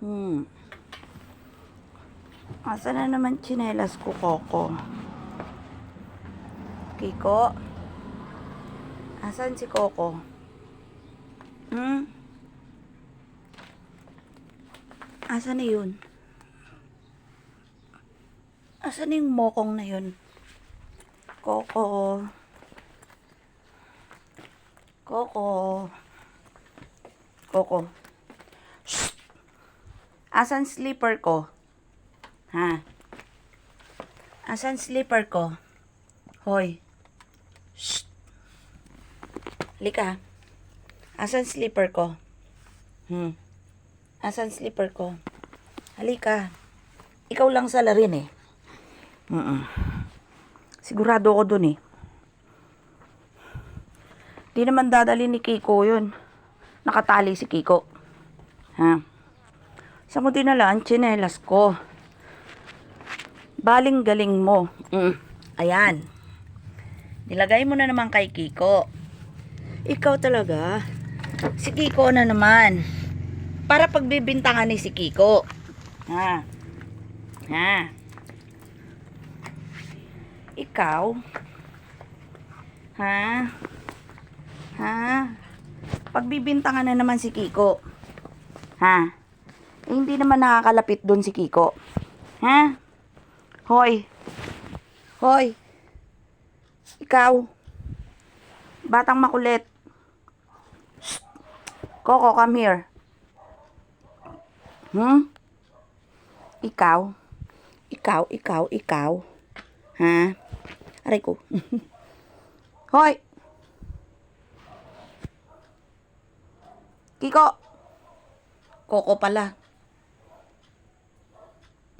Hmm. Asa na naman tsinelas ko, Coco? Kiko? Asan si Coco? Asan na yun? Asan na yung mokong na yun? Coco? Coco? Coco? Shh! Asan slipper ko? Ha? Asan slipper ko? Hoy. Shh. Halika. Asan slipper ko? Asan slipper ko? Halika. Ikaw lang salarin eh. Sigurado ako dun eh. Di naman dadali ni Kiko yun. Nakatali si Kiko. Ha? Saan ko dinala ang tsinelas ko? Baling-galing mo. Ayan. Nilagay mo na naman kay Kiko. Ikaw talaga. Si Kiko na naman. Para pagbibintangan ni si Kiko. Ha? Ha? Ikaw? Ha? Ha? Pagbibintangan na naman si Kiko. Ha? Eh, hindi naman nakakalapit doon si Kiko. Ha? Hoy. Hoy. Ikaw. Batang makulit. Shh. Coco, come here. Ikaw. Ikaw. Ha? Aray ko. Hoy. Kiko. Coco pala.